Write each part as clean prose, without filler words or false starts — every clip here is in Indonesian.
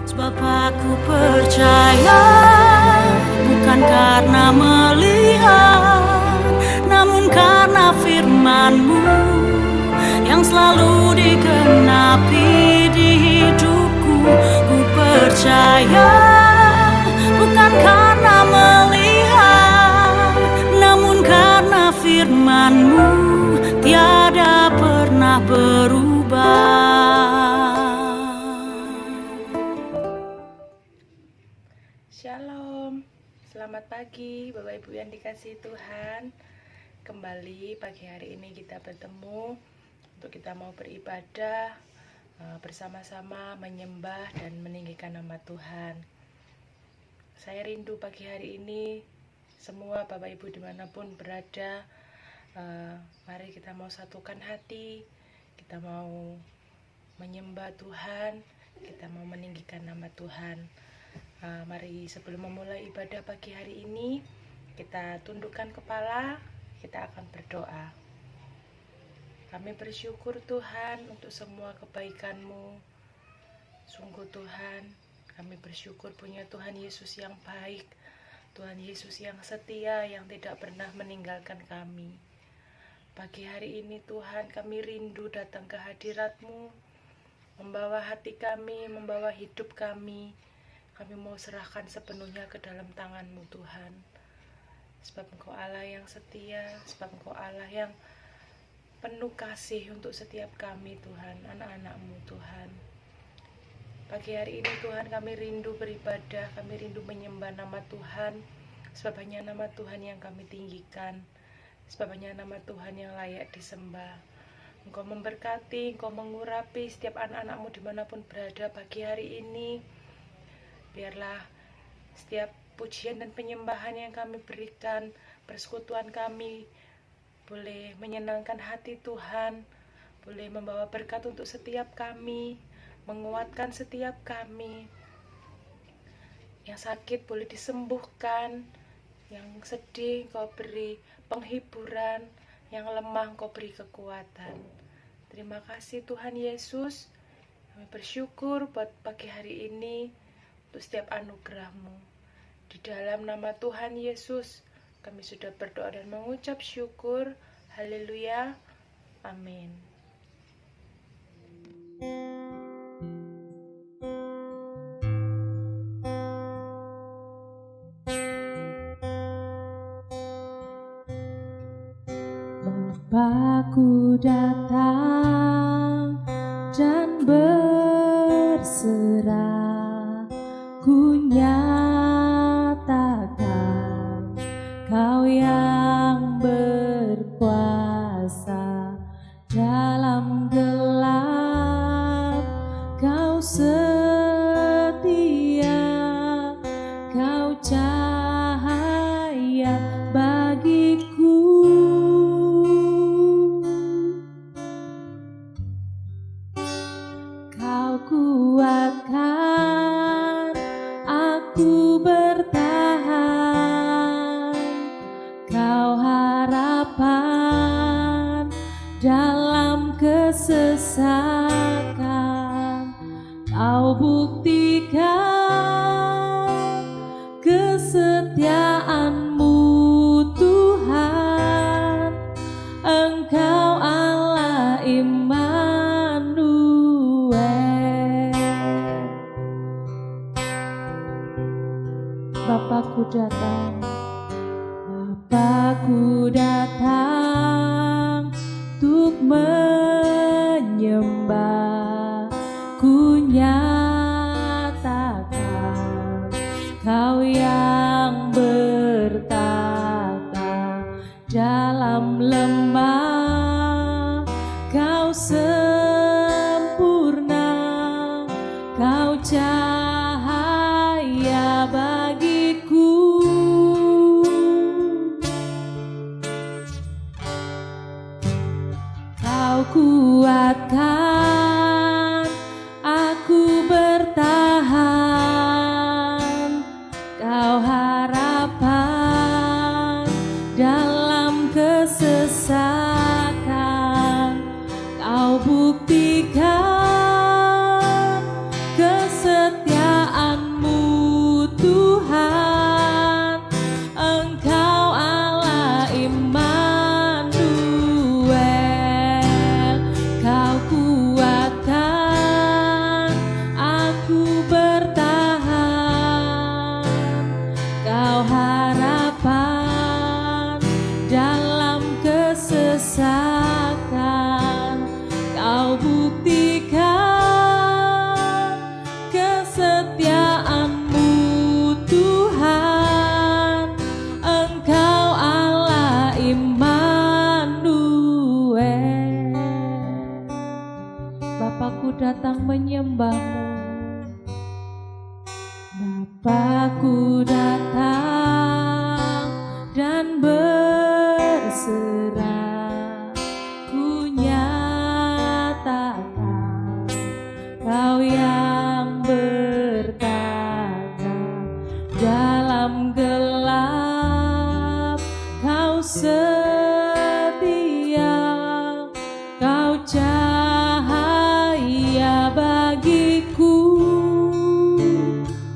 Sebab aku percaya, bukan karena melihat, namun karena firman-Mu yang selalu digenapi di hidupku. Ku percaya, bukan karena melihat, namun karena firman-Mu tiada pernah berubah. Shalom, selamat pagi Bapak Ibu yang dikasihi Tuhan. Kembali pagi hari ini kita bertemu untuk kita mau beribadah bersama-sama, menyembah dan meninggikan nama Tuhan. Saya rindu pagi hari ini semua Bapak Ibu dimanapun berada, mari kita mau satukan hati, kita mau menyembah Tuhan, kita mau meninggikan nama Tuhan. Mari sebelum memulai ibadah pagi hari ini, kita tundukkan kepala, kita akan berdoa. Kami bersyukur Tuhan untuk semua kebaikan-Mu. Sungguh Tuhan, kami bersyukur punya Tuhan Yesus yang baik, Tuhan Yesus yang setia, yang tidak pernah meninggalkan kami. Pagi hari ini Tuhan, kami rindu datang ke hadirat-Mu, membawa hati kami, membawa hidup kami. Kami mau serahkan sepenuhnya ke dalam tangan-Mu Tuhan. Sebab Engkau Allah yang setia, sebab Engkau Allah yang penuh kasih untuk setiap kami Tuhan, anak-anak-Mu Tuhan. Pagi hari ini Tuhan, kami rindu beribadah, kami rindu menyembah nama Tuhan. Sebab hanya nama Tuhan yang kami tinggikan, sebab hanya nama Tuhan yang layak disembah. Engkau memberkati, Engkau mengurapi setiap anak-anak-Mu dimanapun berada pagi hari ini. Biarlah setiap pujian dan penyembahan yang kami berikan, persekutuan kami boleh menyenangkan hati Tuhan, boleh membawa berkat untuk setiap kami, menguatkan setiap kami. Yang sakit boleh disembuhkan, yang sedih Kau beri penghiburan, yang lemah Kau beri kekuatan. Terima kasih Tuhan Yesus. Kami bersyukur buat pagi hari ini untuk setiap anugerah-Mu. Di dalam nama Tuhan Yesus, kami sudah berdoa dan mengucap syukur. Haleluya. Amin. Bapa-Ku datang dan berserah, ku nyatakan Kau yang berkuasa dalam gelap. Kau setia, Kau cahaya bagiku. Kau kuatkan aku bertahan, Kau harapan dalam kesesakan. Kau buktikan kesetiaan-Mu Tuhan, Engkau Allah Immanuel. Bapa-Ku datang, Bapa-Ku datang untuk menyembah, ku nyatakan Kau yang bertata dalam lemah. Kau sempurna, Kau cahaya bagiku. Kau kuatkan aku bertahan, Kau harapan dalam kesesakan. Kau buktikan kesetiaan Bapa-Ku datang dan berserah, ku nyatakan Kau yang bertata dalam gelap, Kau setia, Kau cahaya bagiku,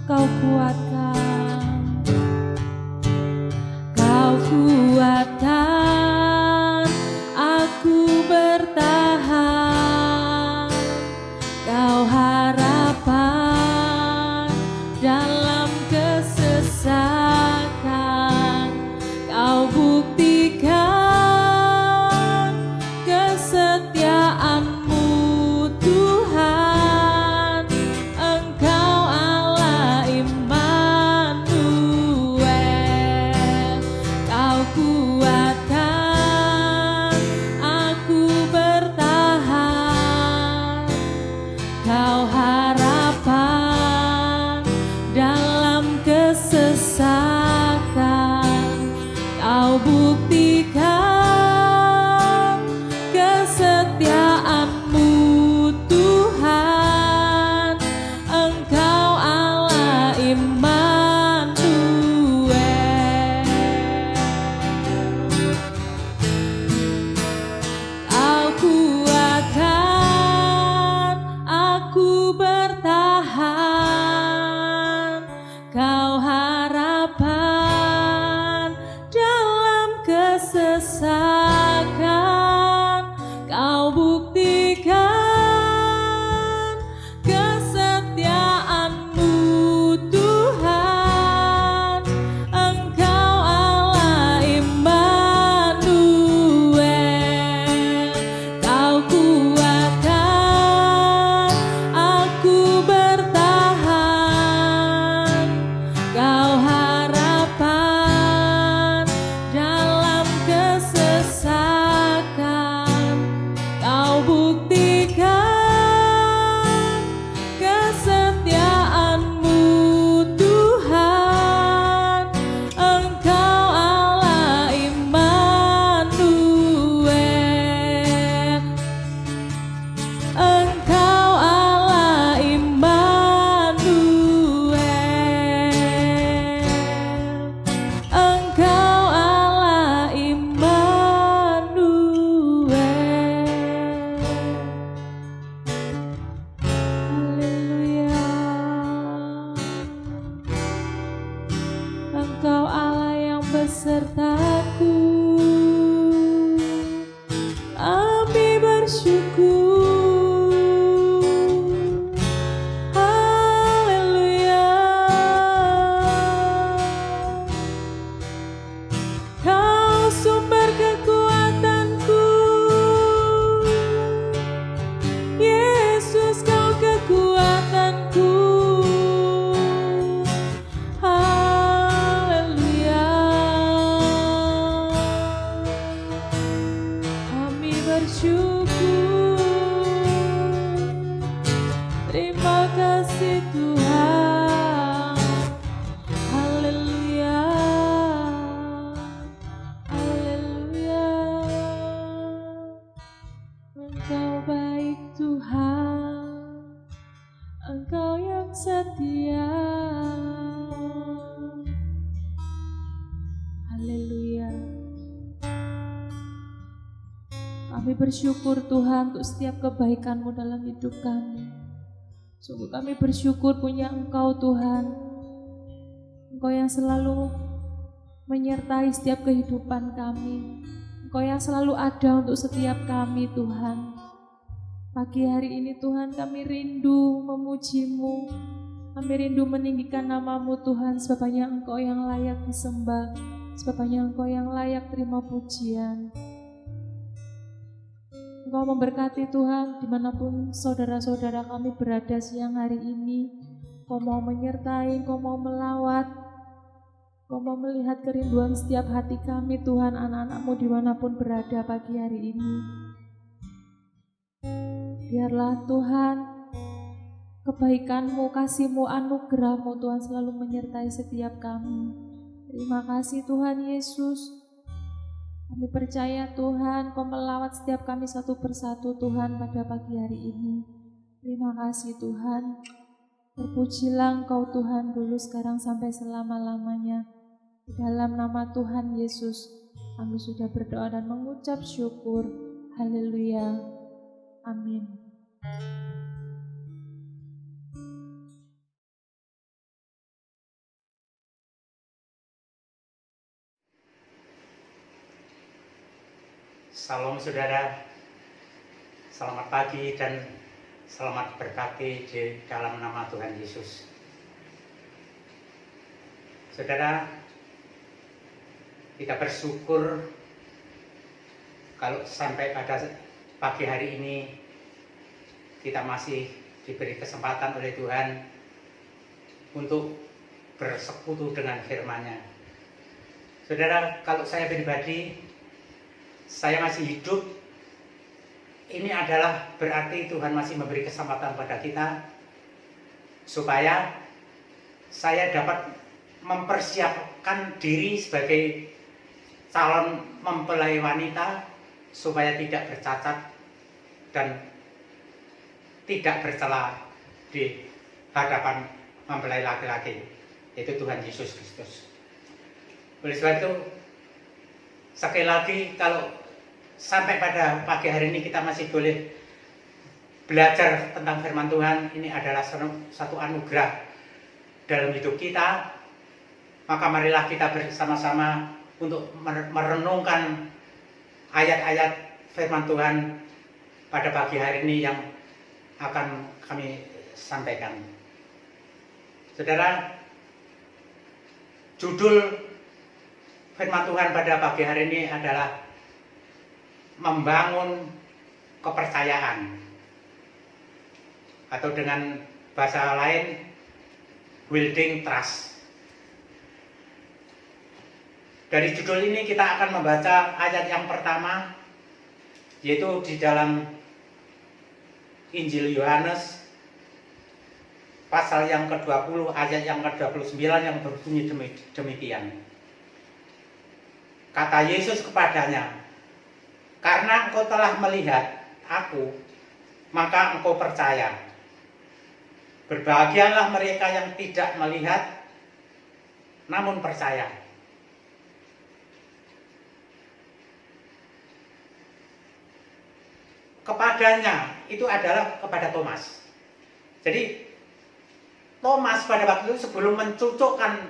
Kau kuatkan, Kau kuatkan aku bertahan, Kau harapan dalam kesesakan, Kau buktikan kesetiaan-Mu Tuhan, Engkau Allah Immanuel. Kau kuatkan aku bertahan, Kau harapan dalam kesesakan, Kau buktikan kesetiaan-Mu Tuhan, Engkau Allah Immanuel. Kau kuatkan aku bertahan, Kau harapan dalam kesesakan, Kau buktikan kesetiaan-Mu Tuhan, Engkau Allah Immanuel. Kau kuatkan aku bertahan, Kau harapan dalam kesesakan, Kau buktikan kesetiaan-Mu Tuhan, Engkau Allah Immanuel. Engkau Allah Immanuel. Engkau Allah Immanuel. Haleluya. Engkau Allah yang besertaku. Kami bersyukur. Haleluya. Kau sumber kekuatanku, Yesus, Kau kekuatanku. Haleluya. Kami bersyukur. Terima kasih Tuhan. Haleluya. Haleluya. Engkau baik Tuhan, Engkau yang setia. Haleluya. Kami bersyukur Tuhan untuk setiap kebaikan-Mu dalam hidup kami. Sungguh kami bersyukur punya Engkau Tuhan, Engkau yang selalu menyertai setiap kehidupan kami, Engkau yang selalu ada untuk setiap kami Tuhan. Pagi hari ini Tuhan kami rindu memuji-Mu, kami rindu meninggikan nama-Mu Tuhan, sebab hanya Engkau yang layak disembah, sebab hanya Engkau yang layak terima pujian. Engkau memberkati Tuhan dimanapun saudara-saudara kami berada siang hari ini. Engkau mau menyertai, Engkau mau melawat, Engkau mau melihat kerinduan setiap hati kami Tuhan, anak-anak-Mu dimanapun berada pagi hari ini. Biarlah Tuhan kebaikan-Mu, kasih-Mu, anugerah-Mu Tuhan selalu menyertai setiap kami. Terima kasih Tuhan Yesus. Kami percaya Tuhan, Kau melawat setiap kami satu persatu Tuhan pada pagi hari ini. Terima kasih Tuhan. Terpujilah Engkau Tuhan dulu, sekarang sampai selama-lamanya. Di dalam nama Tuhan Yesus, kami sudah berdoa dan mengucap syukur. Haleluya. Amin. Salam saudara, selamat pagi dan selamat berkati di dalam nama Tuhan Yesus. Saudara, kita bersyukur kalau sampai pada pagi hari ini kita masih diberi kesempatan oleh Tuhan untuk bersekutu dengan firman-Nya. Saudara, kalau saya pribadi, saya masih hidup, ini adalah berarti Tuhan masih memberi kesempatan pada kita supaya saya dapat mempersiapkan diri sebagai calon mempelai wanita supaya tidak bercacat dan tidak bercela di hadapan mempelai laki-laki, yaitu Tuhan Yesus Kristus. Oleh sebab itu, sekali lagi, kalau sampai pada pagi hari ini kita masih boleh belajar tentang firman Tuhan, ini adalah satu anugerah dalam hidup kita. Maka marilah kita bersama-sama untuk merenungkan ayat-ayat firman Tuhan pada pagi hari ini yang akan kami sampaikan. Saudara, judul firman Tuhan pada pagi hari ini adalah membangun kepercayaan, atau dengan bahasa lain, building trust. Dari judul ini kita akan membaca ayat yang pertama, yaitu di dalam Injil Yohanes pasal yang ke-20 ayat yang ke-29 yang berbunyi demikian. Kata Yesus kepadanya, "Karena engkau telah melihat aku, maka engkau percaya. Berbahagialah mereka yang tidak melihat, namun percaya." Kepadanya itu adalah kepada Thomas. Jadi Thomas pada waktu itu sebelum mencucukkan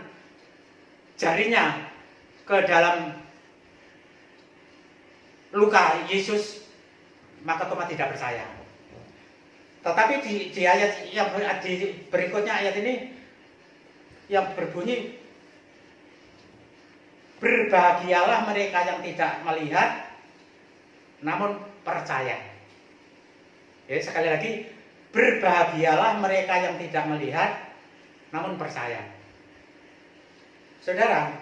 jarinya ke dalam luka Yesus, maka Thomas tidak percaya. Tetapi di ayat yang berikutnya, ayat ini yang berbunyi, "Berbahagialah mereka yang tidak melihat, namun percaya." Ya, sekali lagi, berbahagialah mereka yang tidak melihat, namun percaya. Saudara,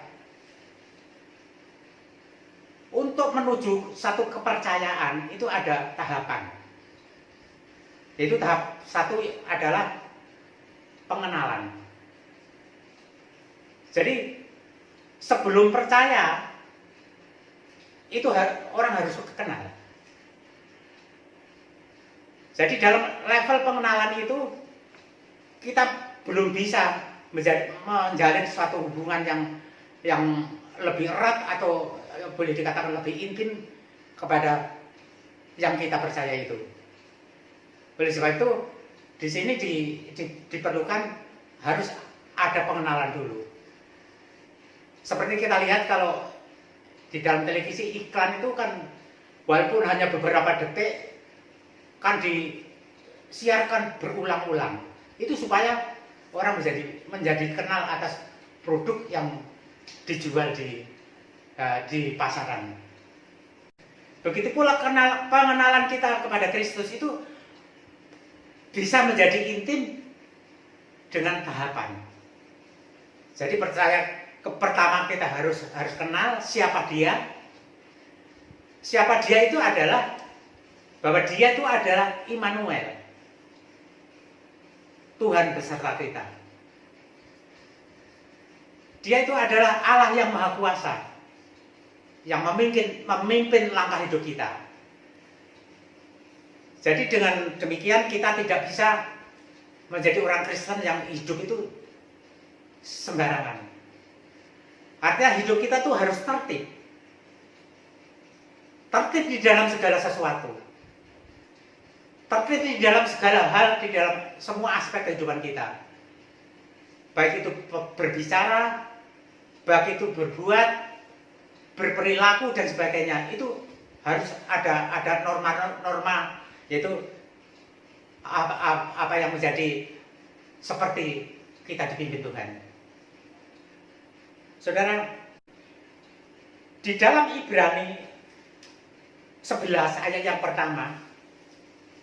untuk menuju satu kepercayaan itu ada tahapan. Yaitu tahap satu adalah pengenalan. Jadi sebelum percaya itu orang harus kenal. Jadi dalam level pengenalan itu kita belum bisa menjalin suatu hubungan yang lebih erat atau boleh dikatakan lebih intim kepada yang kita percaya itu. Oleh sebab itu di sini diperlukan harus ada pengenalan dulu. Seperti kita lihat kalau di dalam televisi, iklan itu kan walaupun hanya beberapa detik kan disiarkan berulang-ulang. Itu supaya orang menjadi kenal atas produk yang dijual di pasaran. Begitu pula pengenalan kita kepada Kristus itu bisa menjadi intim dengan tahapan. Jadi pertama kita harus kenal siapa dia. Siapa dia itu adalah bahwa dia itu adalah Immanuel. Tuhan beserta kita. Dia itu adalah Allah yang Maha Kuasa, yang memimpin langkah hidup kita. Jadi dengan demikian kita tidak bisa menjadi orang Kristen yang hidup itu sembarangan. Artinya hidup kita tuh harus tertib. Tertib di dalam segala sesuatu. Tertib di dalam segala hal, di dalam semua aspek kehidupan kita. Baik itu berbicara, baik itu berbuat, berperilaku dan sebagainya. Itu harus ada norma-norma, yaitu apa yang menjadi seperti kita dipimpin Tuhan. Saudara, di dalam Ibrani 11 ayat yang pertama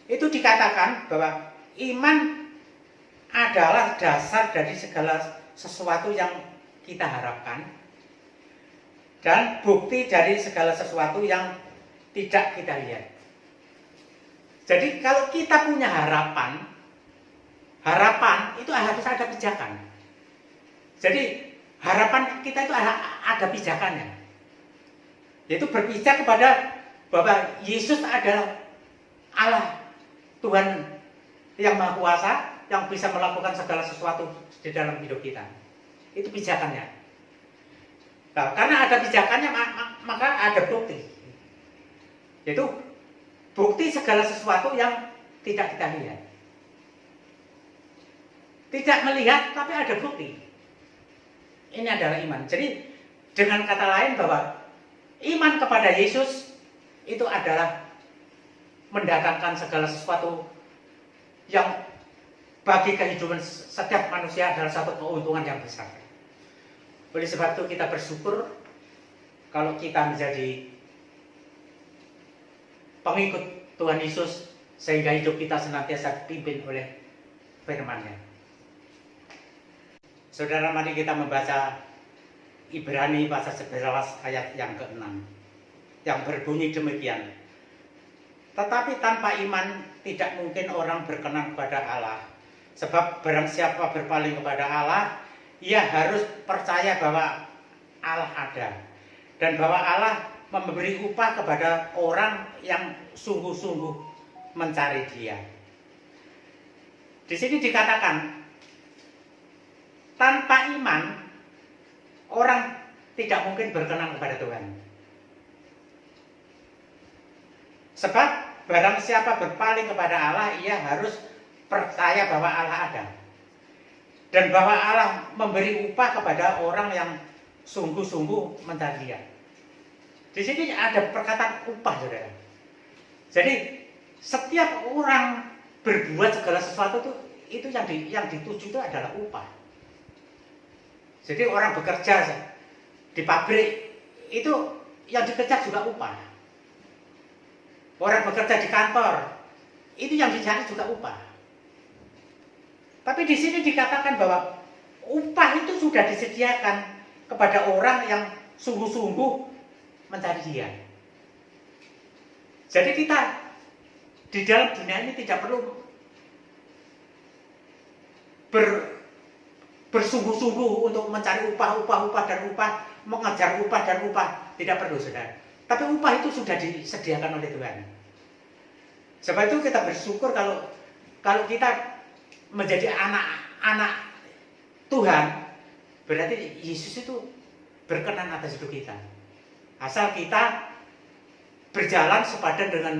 itu dikatakan bahwa iman adalah dasar dari segala sesuatu yang kita harapkan dan bukti dari segala sesuatu yang tidak kita lihat. Jadi kalau kita punya harapan itu harus ada pijakan. Jadi harapan kita itu ada pijakannya, yaitu berpijak kepada bahwa Yesus adalah Allah, Tuhan yang Maha Kuasa, yang bisa melakukan segala sesuatu di dalam hidup kita. Itu pijakannya. Nah, karena ada pijakannya, maka ada bukti. Yaitu bukti segala sesuatu yang tidak kita lihat. Tidak melihat, tapi ada bukti. Ini adalah iman. Jadi dengan kata lain bahwa iman kepada Yesus itu adalah mendatangkan segala sesuatu yang bagi kehidupan setiap manusia adalah satu keuntungan yang besar. Oleh sebab itu kita bersyukur kalau kita menjadi pengikut Tuhan Yesus sehingga hidup kita senantiasa dipimpin oleh firman-Nya. Saudara, mari kita membaca Ibrani pasal 11 ayat yang ke-6 yang berbunyi demikian. Tetapi tanpa iman tidak mungkin orang berkenan kepada Allah. Sebab barang siapa berpaling kepada Allah, ia harus percaya bahwa Allah ada dan bahwa Allah memberi upah kepada orang yang sungguh-sungguh mencari Dia. Di sini dikatakan tanpa iman orang tidak mungkin berkenan kepada Tuhan. Sebab barang siapa berpaling kepada Allah, ia harus percaya bahwa Allah ada dan bahwa Allah memberi upah kepada orang yang sungguh-sungguh mencari Dia. Di sini ada perkataan upah, saudara. Jadi setiap orang berbuat segala sesuatu itu yang dituju itu adalah upah. Jadi orang bekerja di pabrik itu yang dikejar juga upah. Orang bekerja di kantor itu yang dicari juga upah. Tapi di sini dikatakan bahwa upah itu sudah disediakan kepada orang yang sungguh-sungguh mencari Dia. Jadi kita di dalam dunia ini tidak perlu bersungguh-sungguh untuk mencari upah, mengejar upah dan upah. Tidak perlu, saudara. Tapi upah itu sudah disediakan oleh Tuhan. Sebab itu kita bersyukur kalau kita menjadi anak-anak Tuhan, berarti Yesus itu berkenan atas hidup kita. Asal kita berjalan sepadan dengan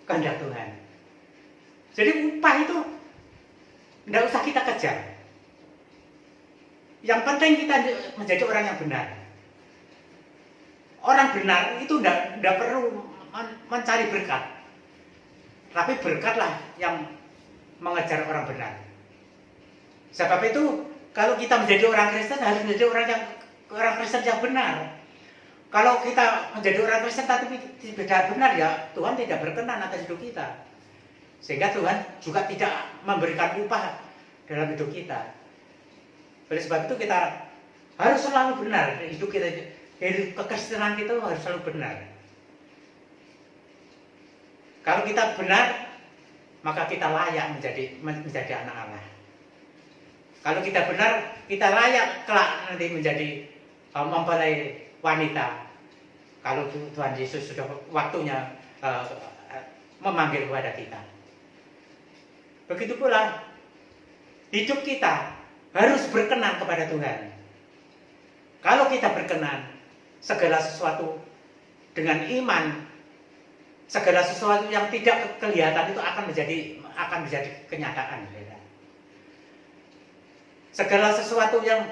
kehendak Tuhan. Jadi upah itu tidak usah kita kejar. Yang penting kita menjadi orang yang benar. Orang benar itu tidak perlu mencari berkat, tapi berkatlah yang mengejar orang benar. Sebab itu kalau kita menjadi orang Kristen harus menjadi orang Kristen yang benar. Kalau kita menjadi orang Kristen tapi tidak benar, ya Tuhan tidak berkenan atas hidup kita. Sehingga Tuhan juga tidak memberikan upah dalam hidup kita. Oleh sebab itu kita harus selalu benar. Hidup kita, hidup kekristenan kita harus selalu benar. Kalau kita benar, maka kita layak menjadi anak Allah. Kalau kita benar, kita layak kelak nanti menjadi mempelai wanita. Kalau Tuhan Yesus sudah waktunya memanggil kepada kita. Begitu pula hidup kita harus berkenan kepada Tuhan. Kalau kita berkenan, segala sesuatu dengan iman, segala sesuatu yang tidak kelihatan itu akan menjadi kenyataan. Segala sesuatu yang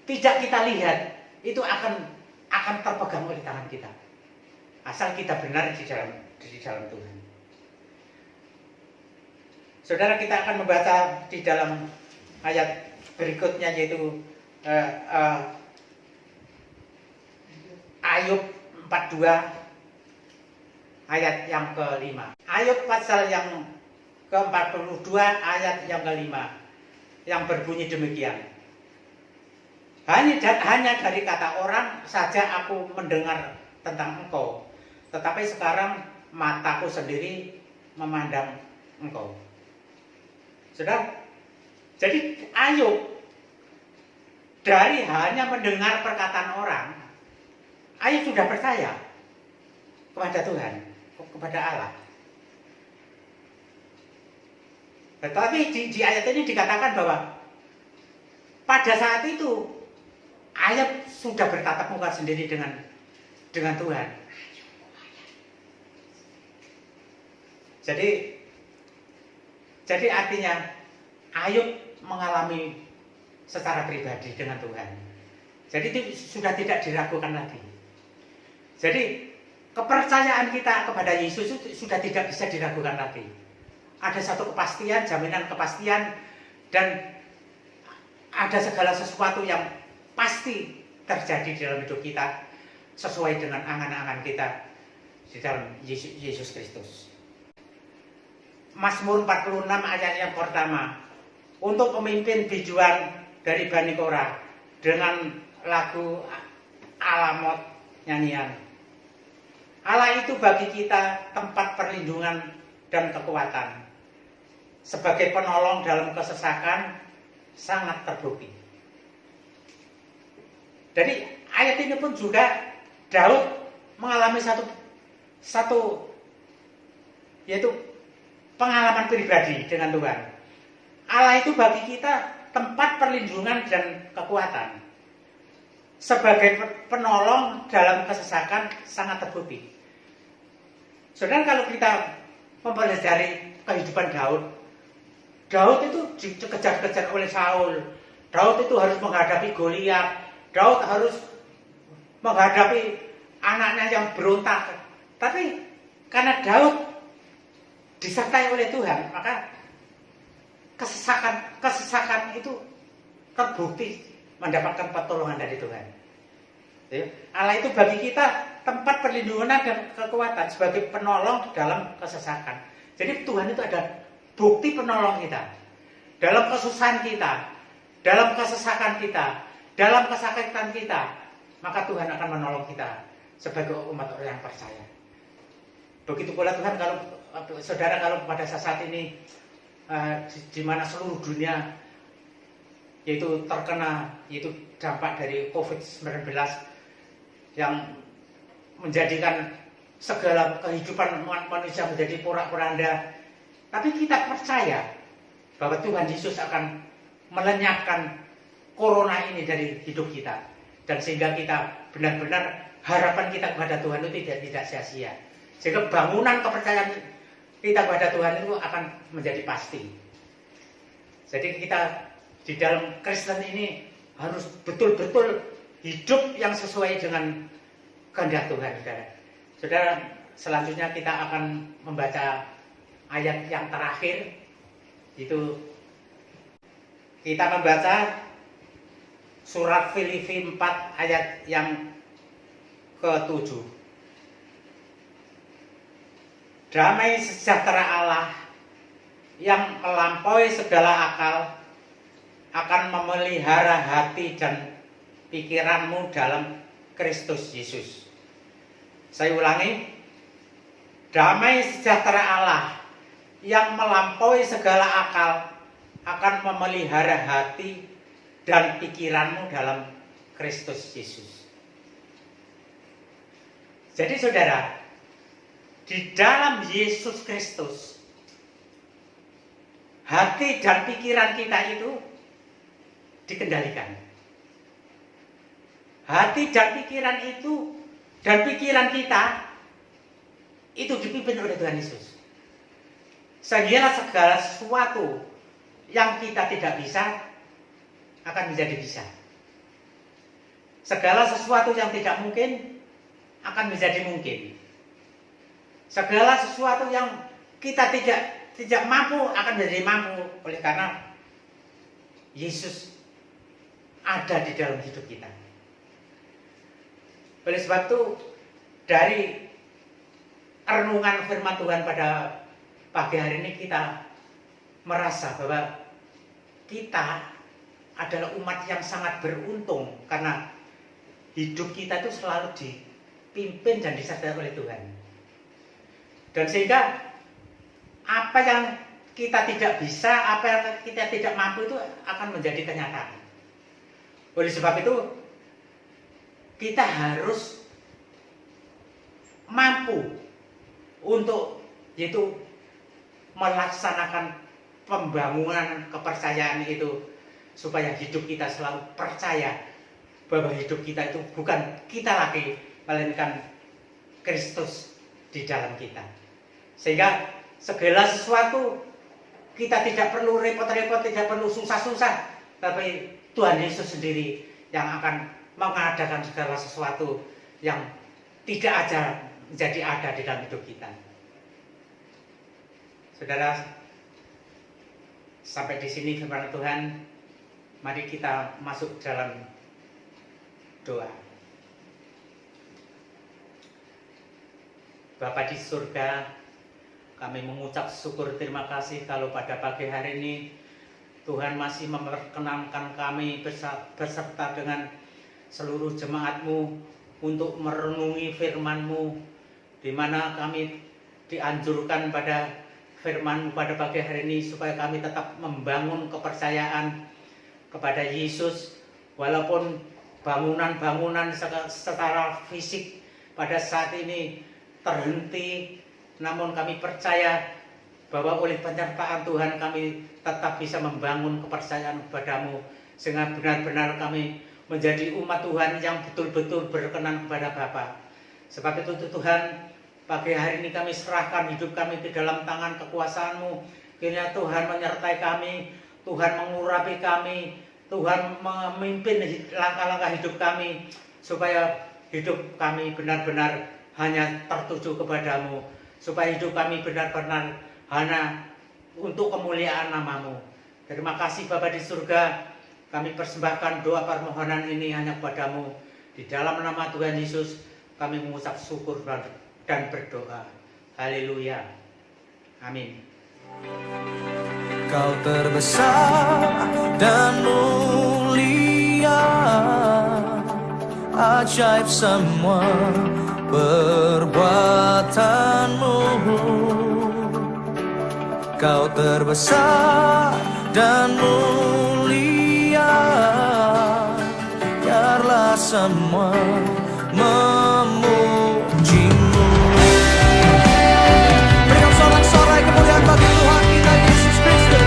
tidak kita lihat itu akan terpegang oleh tangan kita. Asal kita benar di dalam Tuhan. Saudara, kita akan membaca di dalam ayat berikutnya, yaitu Ayub 42 ayat yang ke-5. Ayub pasal yang ke-42 ayat yang ke-5 yang berbunyi demikian. Hanya dari kata orang saja aku mendengar tentang engkau, tetapi sekarang mataku sendiri memandang engkau. Sudah, jadi Ayub dari hanya mendengar perkataan orang, Ayub sudah percaya kepada Tuhan, kepada Allah. Tetapi di ayat ini dikatakan bahwa pada saat itu Ayub sudah bertatap muka sendiri dengan Tuhan. Jadi artinya Ayub mengalami secara pribadi dengan Tuhan. Jadi itu sudah tidak diragukan lagi. Jadi kepercayaan kita kepada Yesus itu sudah tidak bisa diragukan lagi. Ada satu kepastian, jaminan kepastian, dan ada segala sesuatu yang pasti terjadi di dalam hidup kita sesuai dengan angan-angan kita di dalam Yesus Kristus. Mazmur 46 ayat yang pertama. Untuk pemimpin bijuan dari Bani Korah dengan lagu Alamot nyanyian. Allah itu bagi kita tempat perlindungan dan kekuatan. Sebagai penolong dalam kesesakan sangat terbukti. Jadi ayat ini pun juga Daud mengalami satu yaitu pengalaman pribadi dengan Tuhan. Allah itu bagi kita tempat perlindungan dan kekuatan. Sebagai penolong dalam kesesakan sangat terbukti. Saudara, kalau kita mempelajari kehidupan Daud itu dikejar-kejar oleh Saul. Daud itu harus menghadapi Goliat. Daud harus menghadapi anaknya yang berontak. Tapi karena Daud disertai oleh Tuhan, maka kesesakan itu terbukti mendapatkan pertolongan dari Tuhan. Allah itu bagi kita tempat perlindungan dan kekuatan sebagai penolong dalam kesesakan. Jadi Tuhan itu ada bukti penolong kita dalam kesusahan kita, dalam kesesakan kita, dalam kesakitan kita, maka Tuhan akan menolong kita sebagai umat orang yang percaya. Begitu pula Tuhan kalau pada saat ini di mana seluruh dunia yaitu dampak dari COVID-19 yang menjadikan segala kehidupan manusia menjadi porak-poranda. Tapi kita percaya bahwa Tuhan Yesus akan melenyapkan corona ini dari hidup kita. Dan sehingga kita benar-benar harapan kita kepada Tuhan itu tidak sia-sia. Sehingga bangunan kepercayaan kita kepada Tuhan itu akan menjadi pasti. Jadi kita di dalam Kristen ini harus betul-betul hidup yang sesuai dengan kehendak Tuhan. Saudara, selanjutnya kita akan membaca ayat yang terakhir, itu kita membaca surat Filipi 4 ayat yang ke-7. Damai sejahtera Allah yang melampaui segala akal akan memelihara hati dan pikiranmu dalam Kristus Yesus. Saya ulangi, damai sejahtera Allah yang melampaui segala akal akan memelihara hati dan pikiranmu dalam Kristus Yesus. Jadi saudara, di dalam Yesus Kristus, hati dan pikiran kita itu dikendalikan. Hati dan pikiran itu dan pikiran kita itu dipimpin oleh Tuhan Yesus. Sehingga segala sesuatu yang kita tidak bisa akan menjadi bisa. Segala sesuatu yang tidak mungkin akan menjadi mungkin. Segala sesuatu yang kita tidak mampu akan menjadi mampu oleh karena Yesus ada di dalam hidup kita. Oleh sebab itu, dari renungan firman Tuhan pada pagi hari ini kita merasa bahwa kita adalah umat yang sangat beruntung karena hidup kita itu selalu dipimpin dan disertai oleh Tuhan. Dan sehingga apa yang kita tidak bisa, apa yang kita tidak mampu itu akan menjadi kenyataan. Oleh sebab itu, kita harus mampu untuk yaitu melaksanakan pembangunan kepercayaan itu supaya hidup kita selalu percaya bahwa hidup kita itu bukan kita lagi, melainkan Kristus di dalam kita. Sehingga segala sesuatu kita tidak perlu repot-repot, tidak perlu susah-susah, tapi Tuhan Yesus sendiri yang akan mengadakan segala sesuatu yang tidak ada menjadi ada di dalam hidup kita. Saudara, sampai di sini firman Tuhan, mari kita masuk dalam doa. Bapa di surga, kami mengucap syukur terima kasih kalau pada pagi hari ini Tuhan masih memperkenankan kami beserta dengan seluruh jemaat-Mu untuk merenungi firman-Mu, di mana kami dianjurkan pada firman-Mu pada pagi hari ini supaya kami tetap membangun kepercayaan kepada Yesus, walaupun bangunan-bangunan secara fisik pada saat ini terhenti, namun kami percaya bahwa oleh penyertaan Tuhan kami tetap bisa membangun kepercayaan kepada-Mu, sehingga benar-benar kami menjadi umat Tuhan yang betul-betul berkenan kepada Bapa. Sebab itu Tuhan, pagi hari ini kami serahkan hidup kami ke dalam tangan kekuasaan-Mu. Kiranya Tuhan menyertai kami, Tuhan mengurapi kami, Tuhan memimpin langkah-langkah hidup kami, supaya hidup kami benar-benar hanya tertuju kepada-Mu, supaya hidup kami benar-benar hanya untuk kemuliaan nama-Mu. Terima kasih Bapa di surga, kami persembahkan doa permohonan ini hanya kepada-Mu. Di dalam nama Tuhan Yesus kami mengucap syukur dan berdoa. Haleluya. Amin. Kau terbesar dan mulia, ajaib semua perbuatanmu. Kau terbesar dan mulia, biarlah semua memujimu. Berikan sorak-sorai kemuliaan bagi Tuhan kita Yesus Kristus.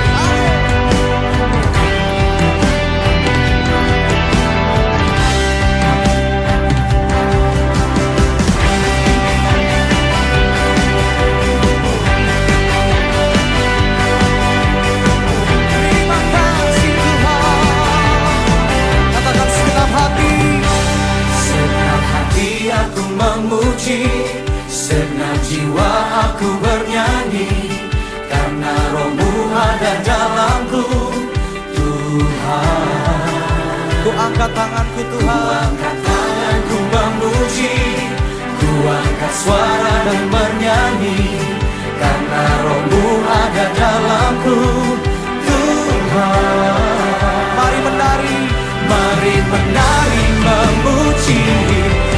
Terima kasih Tuhan. Katakan segenap hati aku memuji, segenap jiwa aku bernyanyi, karena Roh-Mu ada dalamku, Tuhan. Ku angkat tanganku Tuhan, ku angkat tanganku memuji, ku angkat suara dan bernyanyi, karena Roh-Mu ada dalamku, Tuhan. Mari menari memuji,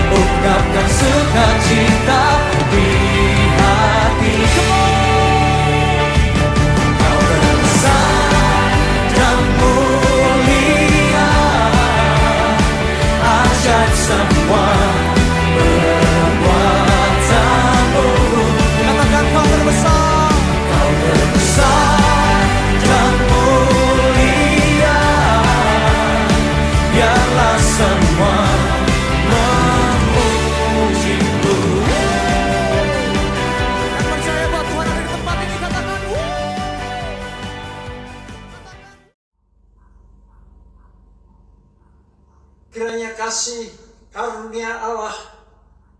ungkapkan sukacita di hati. Kiranya kasih karunia Allah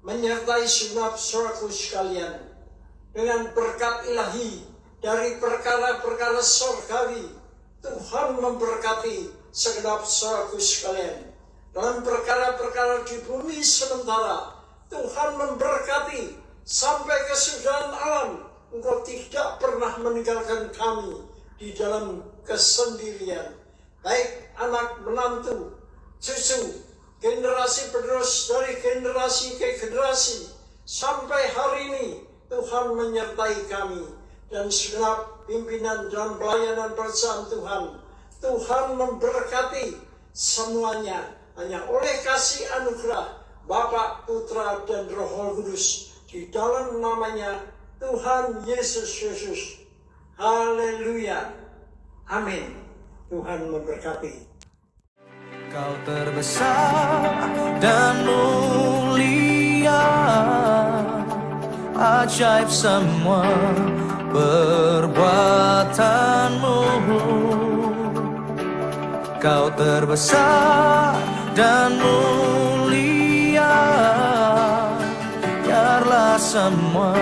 menyertai segenap saudaraku sekalian dengan berkat ilahi dari perkara-perkara surgawi. Tuhan memberkati segenap saudaraku sekalian. Dalam perkara-perkara di bumi sementara, Tuhan memberkati sampai kesudahan alam. Engkau tidak pernah meninggalkan kami di dalam kesendirian. Baik anak menantu, cucu, generasi penerus dari generasi ke generasi. Sampai hari ini Tuhan menyertai kami. Dan segenap pimpinan dan pelayanan bersama Tuhan. Tuhan memberkati semuanya. Hanya oleh kasih anugerah Bapa, Putra, dan Roh Kudus. Di dalam namanya Tuhan Yesus Kristus. Haleluya. Amin. Tuhan memberkati. Kau terbesar dan mulia, ajaib semua perbuatanmu. Kau terbesar dan mulia, biarlah semua